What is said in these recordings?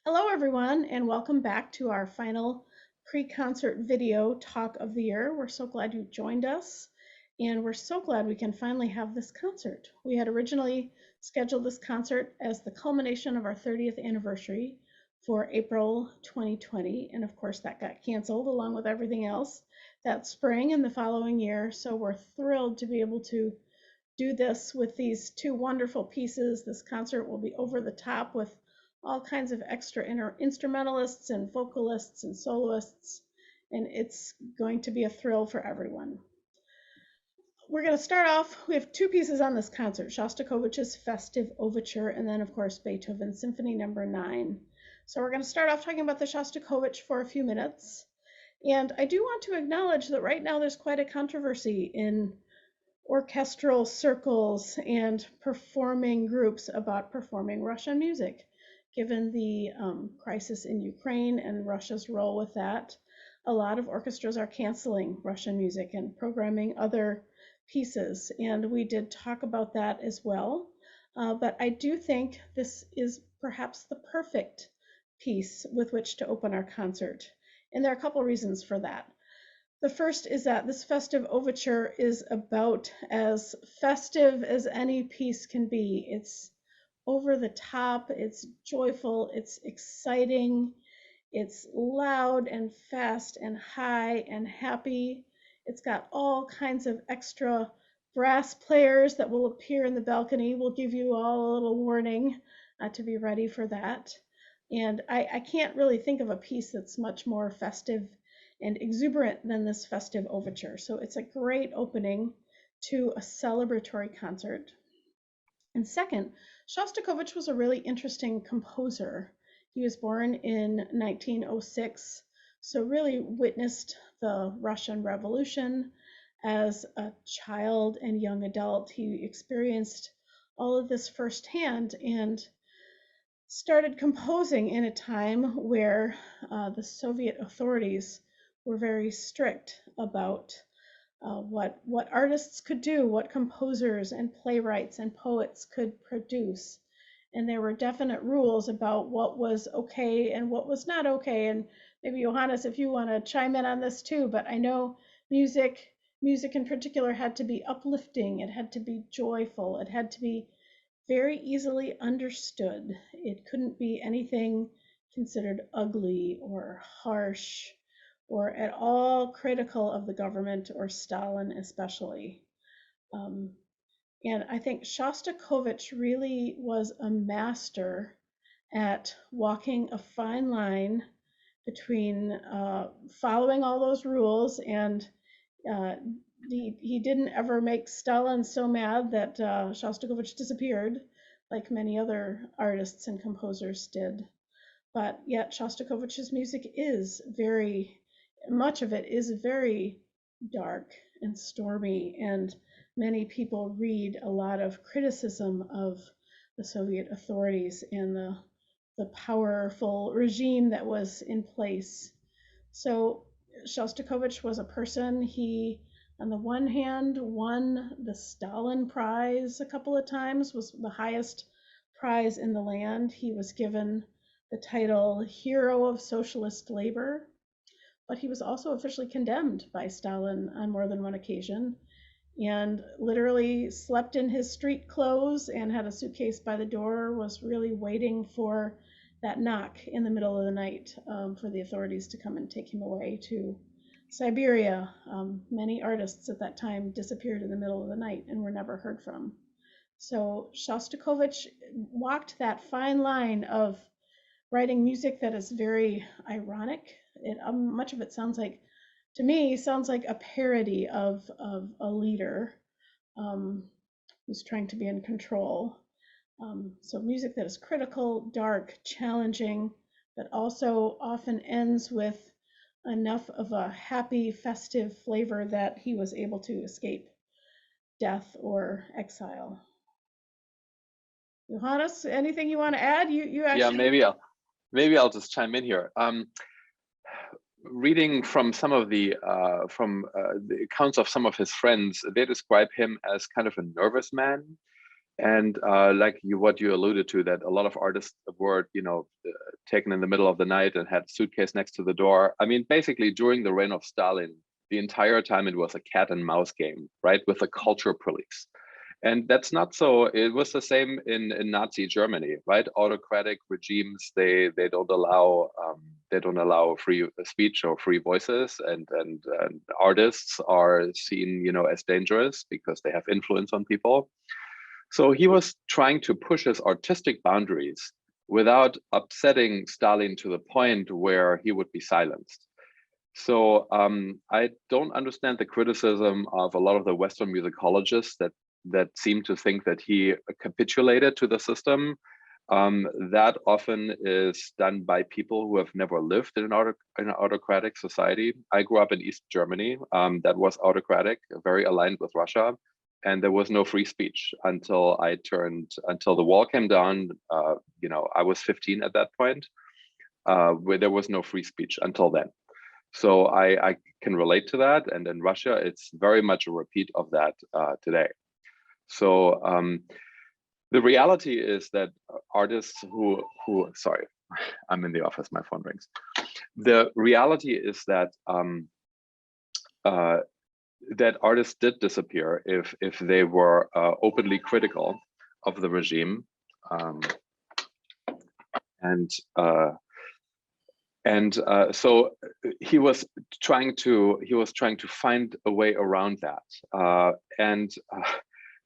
Hello, everyone, and welcome back to our final pre-concert video talk of the year. We're so glad you joined us, and we're so glad we can finally have this concert. We had originally scheduled this concert as the culmination of our 30th anniversary for April 2020, and of course that got canceled along with everything else that spring and the following year. So we're thrilled to be able to do this with these two wonderful pieces. This concert will be over the top with all kinds of extra instrumentalists and vocalists and soloists, and it's going to be a thrill for everyone. We're going to start off, we have two pieces on this concert, Shostakovich's Festive Overture, and then of course Beethoven's Symphony number 9. So we're going to start off talking about the Shostakovich for a few minutes. And I do want to acknowledge that right now there's quite a controversy in orchestral circles and performing groups about performing Russian music, given the crisis in Ukraine and Russia's role with that. A lot of orchestras are canceling Russian music and programming other pieces, and we did talk about that as well. But I do think this is perhaps the perfect piece with which to open our concert, and there are a couple reasons for that. The first is that this festive overture is about as festive as any piece can be. It's over the top, it's joyful, it's exciting, it's loud and fast and high and happy. It's got all kinds of extra brass players that will appear in the balcony. We'll give you all a little warning to be ready for that. And I can't really think of a piece that's much more festive and exuberant than this festive overture. So it's a great opening to a celebratory concert. And second, Shostakovich was a really interesting composer. He was born in 1906, so really witnessed the Russian Revolution as a child and young adult. He experienced all of this firsthand and started composing in a time where the Soviet authorities were very strict about what artists could do, what composers and playwrights and poets could produce. And there were definite rules about what was okay and what was not okay. And maybe Johannes, if you want to chime in on this too, but I know music in particular had to be uplifting, it had to be joyful, it had to be very easily understood. It couldn't be anything considered ugly or harsh or at all critical of the government or Stalin especially. Um, and I think Shostakovich really was a master at walking a fine line between following all those rules and uh, he didn't ever make Stalin so mad that Shostakovich disappeared, like many other artists and composers did. But yet Shostakovich's music is very, much of it is very dark and stormy, and many people read a lot of criticism of the Soviet authorities and the powerful regime that was in place. So Shostakovich was a person, he, on the one hand, won the Stalin Prize a couple of times, was the highest prize in the land. He was given the title Hero of Socialist Labor, but he was also officially condemned by Stalin on more than one occasion and literally slept in his street clothes and had a suitcase by the door, was really waiting for that knock in the middle of the night for the authorities to come and take him away to Siberia. Many artists at that time disappeared in the middle of the night and were never heard from. So Shostakovich walked that fine line of writing music that is very ironic. Much of it sounds like, to me, sounds like a parody of a leader um, who's trying to be in control. So music that is critical, dark, challenging, but also often ends with enough of a happy, festive flavor that he was able to escape death or exile. Johannes, anything you want to add? You Yeah, actually. maybe I'll just chime in here. Reading from some of the accounts of some of his friends, they describe him as kind of a nervous man, and like what you alluded to, that a lot of artists were, taken in the middle of the night and had a suitcase next to the door. I mean, basically during the reign of Stalin, the entire time it was a cat and mouse game, right, with the culture police. And that's not so. It was the same in Nazi Germany, right? Autocratic regimes, they don't allow free speech or free voices, and artists are seen, as dangerous because they have influence on people. So he was trying to push his artistic boundaries without upsetting Stalin to the point where he would be silenced. So I don't understand the criticism of a lot of the Western musicologists that seem to think that he capitulated to the system. That often is done by people who have never lived in an autocratic society. I grew up in East Germany, that was autocratic, very aligned with Russia, and there was no free speech until the wall came down. I was 15 at that point, where there was no free speech until then. So I can relate to that. And in Russia, it's very much a repeat of that today. So the reality is that artists sorry, I'm in the office, my phone rings. The reality is that that artists did disappear if they were openly critical of the regime, so he was trying to find a way around that,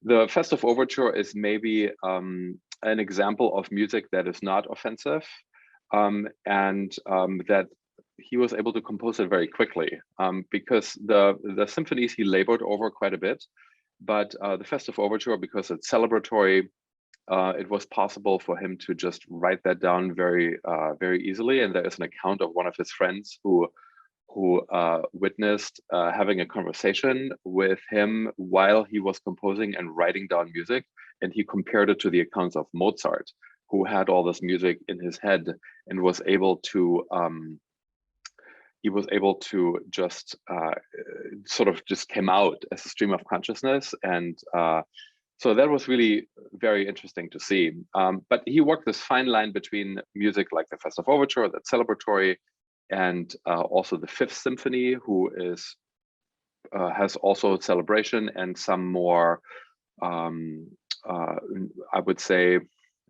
the Festive Overture is maybe an example of music that is not offensive, that he was able to compose it very quickly, because the symphonies he labored over quite a bit, but the Festive Overture, because it's celebratory, it was possible for him to just write that down very easily. And there is an account of one of his friends who witnessed having a conversation with him while he was composing and writing down music, and he compared it to the accounts of Mozart, who had all this music in his head and was able to just sort of just came out as a stream of consciousness. And so that was really very interesting to see. But he worked this fine line between music like the Festive Overture, that's celebratory, and also the Fifth Symphony, who has also celebration and some more, I would say,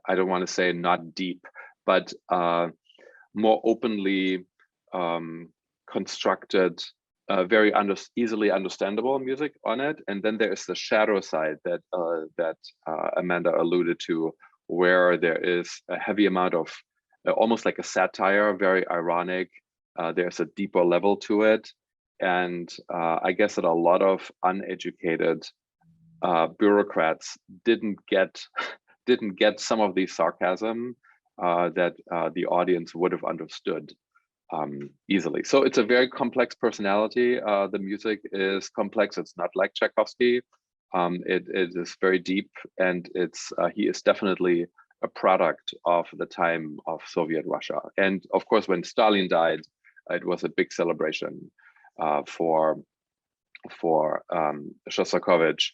I don't want to say not deep, but more openly constructed, very easily understandable music on it. And then there is the shadow side that Amanda alluded to, where there is a heavy amount of almost like a satire, very ironic. There's a deeper level to it, and I guess that a lot of uneducated bureaucrats didn't get some of the sarcasm that the audience would have understood easily. So it's a very complex personality. The music is complex. It's not like Tchaikovsky. It is very deep, and he is definitely a product of the time of Soviet Russia. And of course, when Stalin died, it was a big celebration for Shostakovich.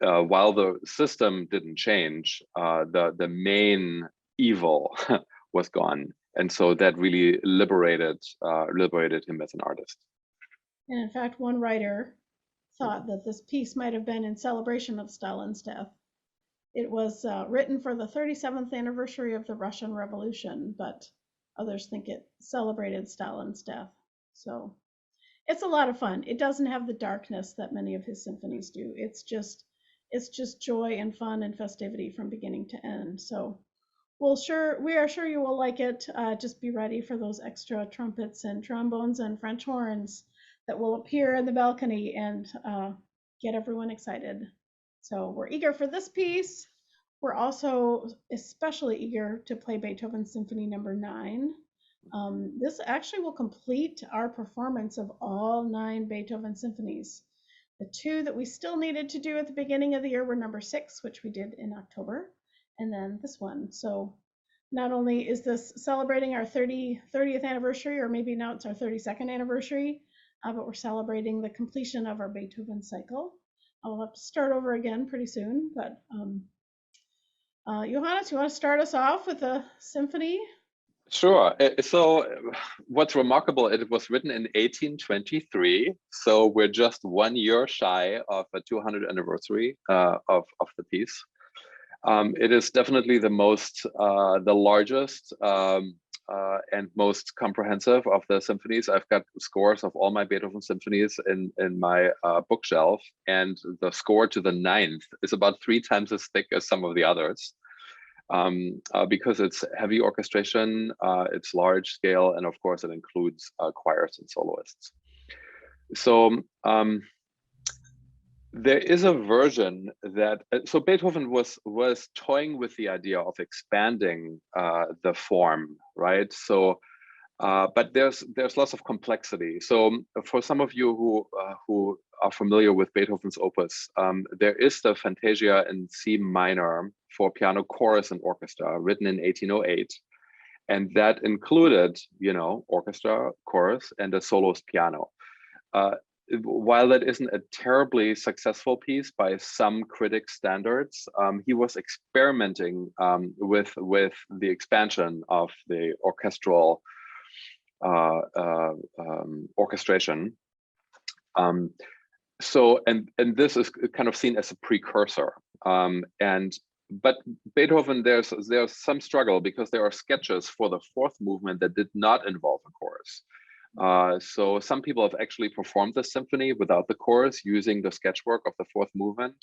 While the system didn't change, the main evil was gone. And so that really liberated him as an artist. And in fact, one writer thought that this piece might have been in celebration of Stalin's death. It was written for the 37th anniversary of the Russian Revolution, but others think it celebrated Stalin's death. So it's a lot of fun. It doesn't have the darkness that many of his symphonies do. It's just joy and fun and festivity from beginning to end. So we are sure you will like it. Just be ready for those extra trumpets and trombones and French horns that will appear in the balcony and get everyone excited. So we're eager for this piece. We're also especially eager to play Beethoven's Symphony Number 9. This actually will complete our performance of all 9 Beethoven symphonies. The 2 that we still needed to do at the beginning of the year were Number 6, which we did in October, and then this one. So not only is this celebrating our 30th anniversary, or maybe now it's our 32nd anniversary, but we're celebrating the completion of our Beethoven cycle. I'll have to start over again pretty soon, but Johannes, you want to start us off with a symphony? Sure. What's remarkable, it was written in 1823. So we're just 1 year shy of a 200th anniversary of the piece. It is definitely the largest and most comprehensive of the symphonies. I've got scores of all my Beethoven symphonies in my bookshelf, and the score to the ninth is about 3 times as thick as some of the others. Because it's heavy orchestration, it's large scale, and of course it includes choirs and soloists. So there is a version that so Beethoven was toying with the idea of expanding the form, right? So but there's lots of complexity. So for some of you who are familiar with Beethoven's opus, there is the Fantasia in C minor for piano, chorus, and orchestra, written in 1808, and that included, orchestra, chorus, and a soloist piano. While that isn't a terribly successful piece by some critics' standards, he was experimenting with the expansion of the orchestral orchestration. And this is kind of seen as a precursor. But Beethoven, there's some struggle because there are sketches for the fourth movement that did not involve a chorus. So some people have actually performed the symphony without the chorus using the sketchwork of the fourth movement.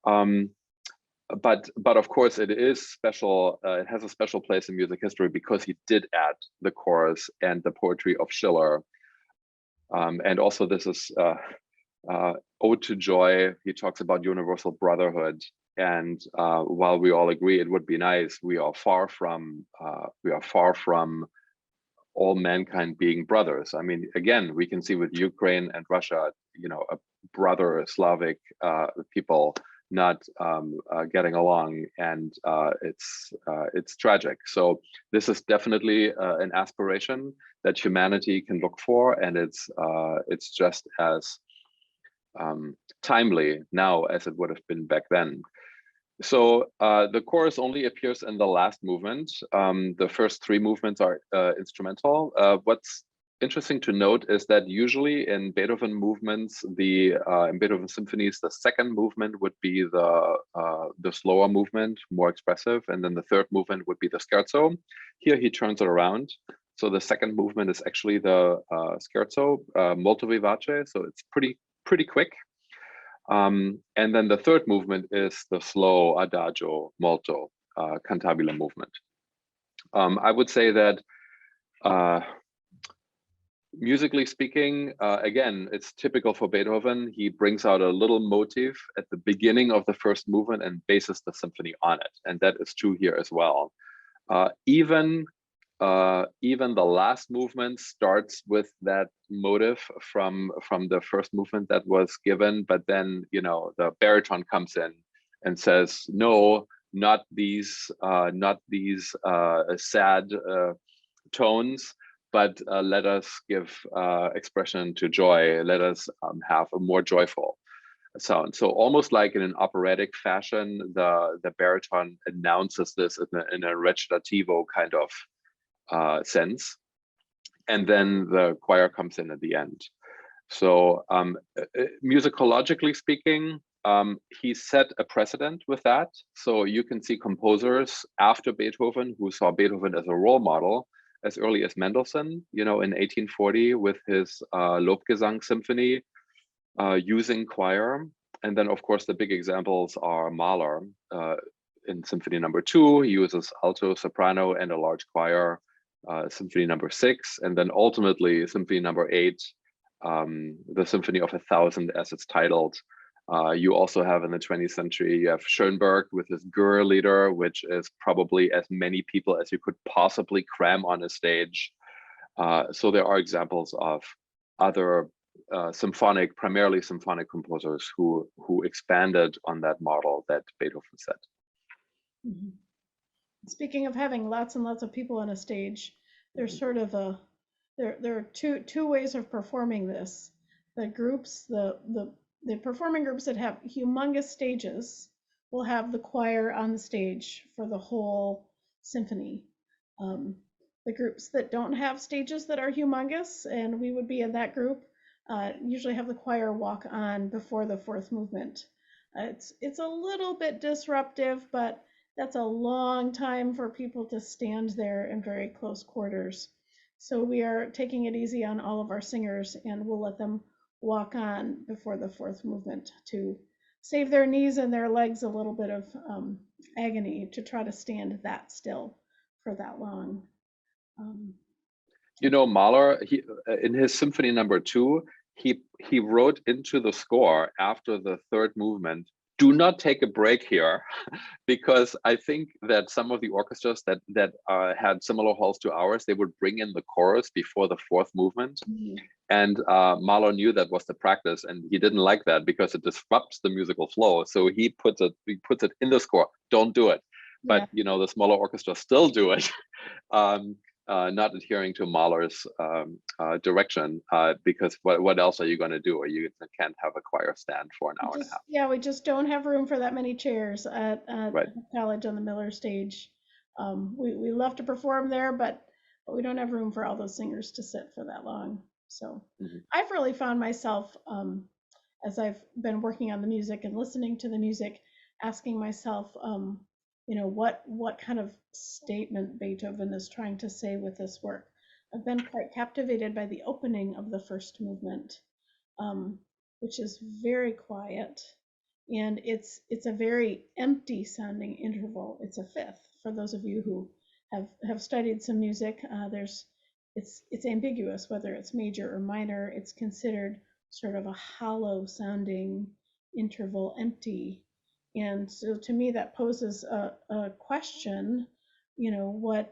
But of course it is special. It has a special place in music history because he did add the chorus and the poetry of Schiller. And also this is Ode to Joy. He talks about universal brotherhood. And while we all agree it would be nice, we are far from all mankind being brothers. I mean, again, we can see with Ukraine and Russia, a brother Slavic people not getting along, and it's tragic. So this is definitely an aspiration that humanity can look for, and it's just as timely now as it would have been back then. So the chorus only appears in the last movement. The first 3 movements are instrumental. What's interesting to note is that usually in Beethoven movements, in Beethoven symphonies, the second movement would be the slower movement, more expressive, and then the third movement would be the scherzo. Here he turns it around. So the second movement is actually the scherzo, molto vivace. So it's pretty quick. And then the third movement is the slow adagio molto cantabile movement. I would say that musically speaking, again, it's typical for Beethoven. He brings out a little motif at the beginning of the first movement and bases the symphony on it. And that is true here as well. Even the last movement starts with that motive from the first movement that was given, but then the baritone comes in and says, no, not these sad tones, but let us give expression to joy. Let us have a more joyful sound. So almost like in an operatic fashion, the baritone announces this in a recitativo kind of sense, and then the choir comes in at the end. So musicologically speaking, he set a precedent with that. So you can see composers after Beethoven who saw Beethoven as a role model as early as Mendelssohn, in 1840 with his Lobgesang symphony using choir. And then of course the big examples are Mahler. In Symphony No. 2, he uses alto, soprano, and a large choir. Symphony No. 6, and then ultimately Symphony No. 8, the Symphony of 1,000 as it's titled. You also have in the 20th century, you have Schoenberg with his Gür Lieder, which is probably as many people as you could possibly cram on a stage. So there are examples of other primarily symphonic composers who expanded on that model that Beethoven set. Mm-hmm. Speaking of having lots and lots of people on a stage, there's sort of there are two ways of performing this. The performing groups that have humongous stages, we'll have the choir on the stage for the whole symphony. Um, the groups that don't have stages that are humongous, and we would be in that group, usually have the choir walk on before the fourth movement. It's a little bit disruptive, but that's a long time for people to stand there in very close quarters. So we are taking it easy on all of our singers, and we'll let them walk on before the fourth movement to save their knees and their legs a little bit of agony to try to stand that still for that long. Um, You know, Mahler, he in his Symphony Number 2, he wrote into the score after the third movement, "Do not take a break here," because I think that some of the orchestras that had similar halls to ours, they would bring in the chorus before the fourth movement, and Mahler knew that was the practice, and he didn't like that because it disrupts the musical flow. So he puts it in the score. Don't do it. yeah, But you know, the smaller orchestras still do it. Not adhering to Mahler's direction, because what else are you going to do? Or you can't have a choir stand for an hour and a half. yeah, we just don't have room for that many chairs at Right. college on the Miller stage. We love to perform there, but we don't have room for all those singers to sit for that long. So Mhm. I've really found myself, as I've been working on the music and listening to the music, asking myself, what kind of statement Beethoven is trying to say with this work. I've been quite captivated by the opening of the first movement, um, which is very quiet, and it's a very empty sounding interval. It's a fifth. For those of you who have studied some music, it's ambiguous whether it's major or minor. It's considered sort of a hollow sounding interval, empty. And so to me, that poses a question,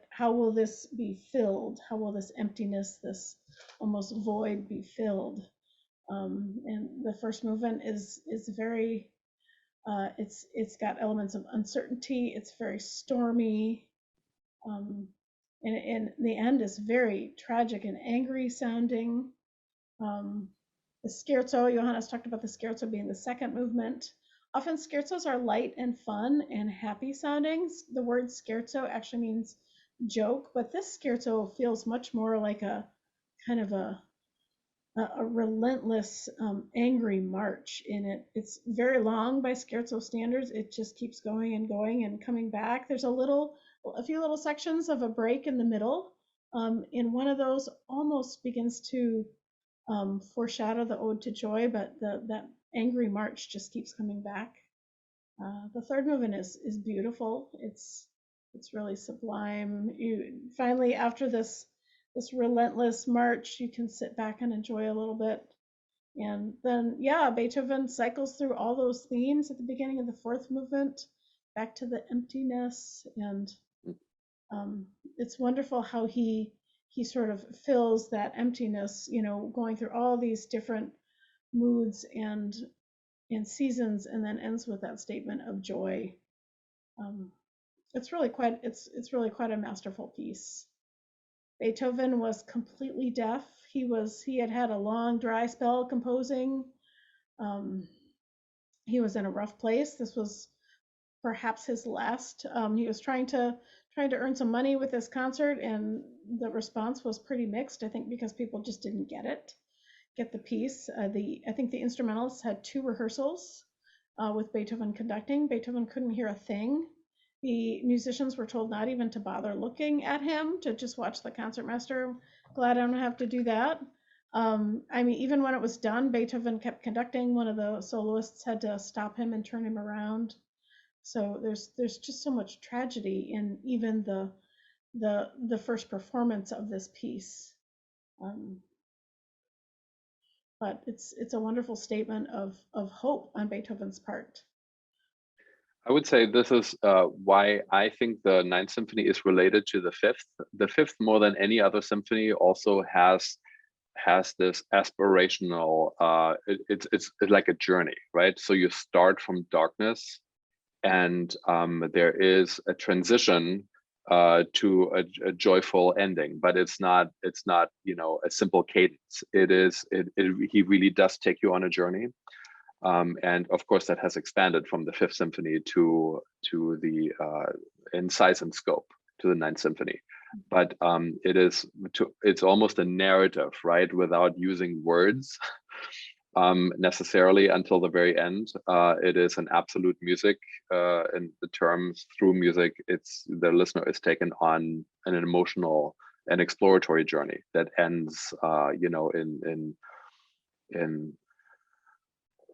how will this be filled? How will this emptiness, this almost void be filled? And the first movement is very, it's got elements of uncertainty. It's very stormy, um, and the end is very tragic and angry sounding. Um, the scherzo, Johannes talked about the scherzo being the second movement. Often scherzos are light and fun and happy soundings. The word scherzo actually means joke, but this scherzo feels much more like a kind of a relentless, angry march in it. It's very long by scherzo standards. It just keeps going and going and coming back. There's a few little sections of a break in the middle. And one of those almost begins to foreshadow the Ode to Joy, but that angry march just keeps coming back. The third movement is beautiful. It's really sublime. You finally, after this relentless march, you can sit back and enjoy a little bit. And then, yeah, Beethoven cycles through all those themes at the beginning of the fourth movement, back to the emptiness, and um, it's wonderful how he sort of fills that emptiness, going through all these different moods and seasons, and then ends with that statement of joy. Um, it's really quite a masterful piece. Beethoven was completely deaf. He had had a long dry spell composing. Um, he was in a rough place. This was perhaps his last. He was trying to earn some money with this concert, and the response was pretty mixed. I think because people just didn't get the piece. I think the instrumentalists had two rehearsals with Beethoven conducting. Beethoven couldn't hear a thing. The musicians were told not even to bother looking at him, to just watch the concertmaster. Glad I don't have to do that. I mean, even when it was done, Beethoven kept conducting. One of the soloists had to stop him and turn him around. So there's just so much tragedy in even the first performance of this piece. Um, but it's a wonderful statement of hope on Beethoven's part. I would say this is why I think the Ninth Symphony is related to the Fifth. The Fifth, more than any other symphony, also has this aspirational. It's like a journey, right? So you start from darkness, and there is a transition to a joyful ending, but it's not a simple cadence. He really does take you on a journey. And of course, that has expanded from the Fifth Symphony to the in size and scope to the Ninth Symphony. But it's almost a narrative, right, without using words necessarily until the very end. It is an absolute music in the terms. Through music, the listener is taken on an emotional and exploratory journey that ends, in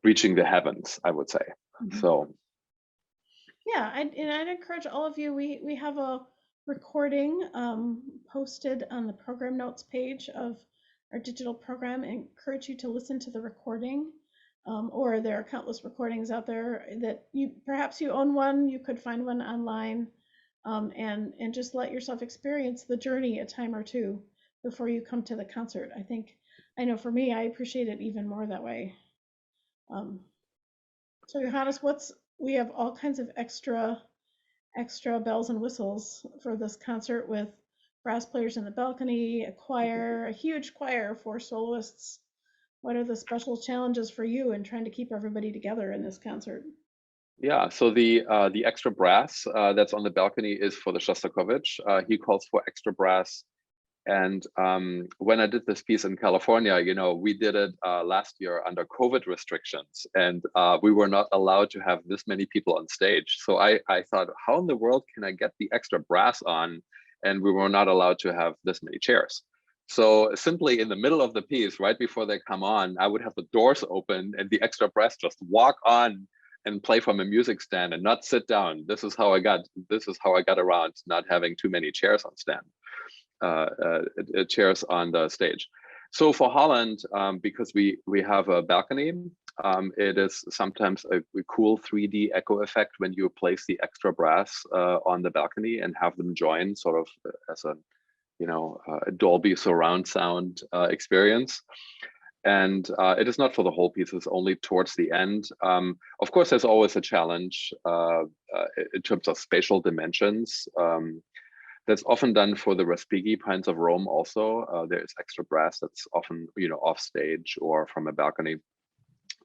reaching the heavens, I would say. So yeah, I'd encourage all of you. We have a recording posted on the program notes page of our digital program. I encourage you to listen to the recording, or there are countless recordings out there that perhaps you own one. You could find one online, and just let yourself experience the journey a time or two before you come to the concert. I know for me, I appreciate it even more that way. So Johannes, we have all kinds of extra bells and whistles for this concert, with brass players in the balcony, a choir, a huge choir, 4 soloists. What are the special challenges for you in trying to keep everybody together in this concert? yeah, so the extra brass that's on the balcony is for the Shostakovich. He calls for extra brass. And when I did this piece in California, we did it last year under COVID restrictions, and we were not allowed to have this many people on stage. So I thought, how in the world can I get the extra brass on? And we were not allowed to have this many chairs. So simply in the middle of the piece, right before they come on, I would have the doors open and the extra brass just walk on and play from a music stand and not sit down. This is how I got around not having too many chairs on stand. Chairs on the stage. So for Holland, because we have a balcony, it is sometimes a cool 3D echo effect when you place the extra brass on the balcony and have them join sort of as a Dolby surround sound experience. And it is not for the whole piece, it's only towards the end. Of course, there's always a challenge in terms of spatial dimensions. That's often done for the Respighi Pines of Rome also. There is extra brass that's often, off stage or from a balcony.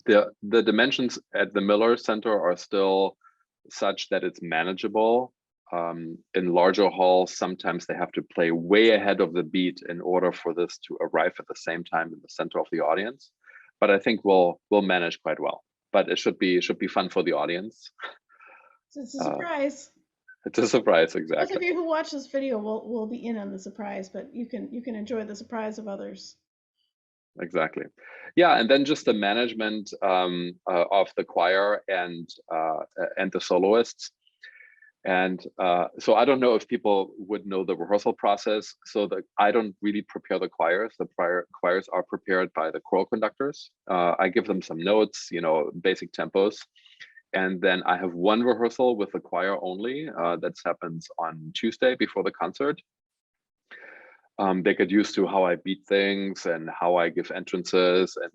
The dimensions at the Miller Center are still such that it's manageable. In larger halls, sometimes they have to play way ahead of the beat in order for this to arrive at the same time in the center of the audience. But I think we'll manage quite well. But it should be fun for the audience. It's a surprise. It's a surprise, exactly. Those of you who watch this video will be in on the surprise, but you can enjoy the surprise of others. Exactly. Yeah, and then just the management of the choir and the soloists. And so I don't know if people would know the rehearsal process. So I don't really prepare the choirs. The choirs are prepared by the choral conductors. I give them some notes, basic tempos. And then I have one rehearsal with the choir only. That happens on Tuesday before the concert. They get used to how I beat things and how I give entrances, and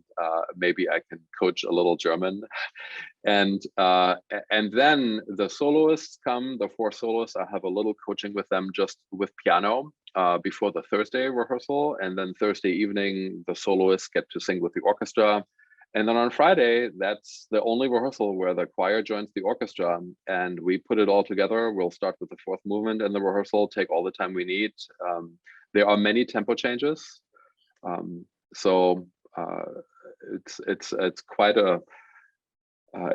maybe I can coach a little German. And then the soloists come, the 4 soloists. I have a little coaching with them just with piano before the Thursday rehearsal. And then Thursday evening, the soloists get to sing with the orchestra. And then on Friday, that's the only rehearsal where the choir joins the orchestra and we put it all together. We'll start with the 4th movement and the rehearsal, take all the time we need. There are many tempo changes. So it's quite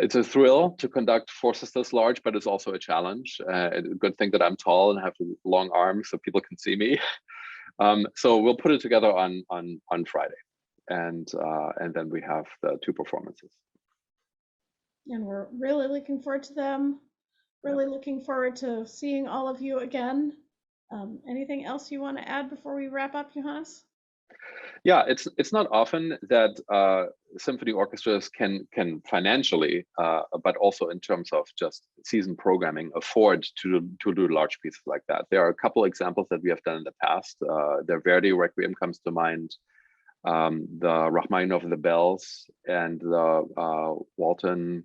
it's a thrill to conduct forces this large, but it's also a challenge. A good thing that I'm tall and have long arms so people can see me. So we'll put it together on Friday. And then we have the 2 performances. And we're really looking forward to them. Really looking forward to seeing all of you again. Anything else you want to add before we wrap up, Johannes? Yeah, it's not often that symphony orchestras can financially, but also in terms of just season programming, afford to do large pieces like that. There are a couple examples that we have done in the past. The Verdi Requiem comes to mind. The Rachmaninoff of the Bells and the Walton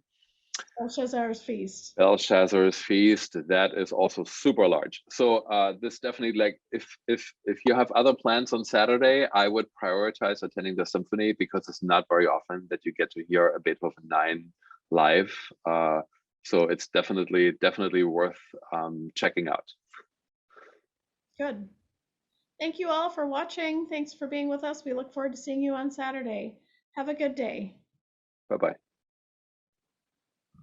Belshazzar's Feast. Belshazzar's Feast, that is also super large. So this definitely, like, if you have other plans on Saturday, I would prioritize attending the symphony, because it's not very often that you get to hear a Beethoven 9 live. So it's definitely worth checking out. Good. Thank you all for watching. Thanks for being with us. We look forward to seeing you on Saturday. Have a good day. Bye-bye.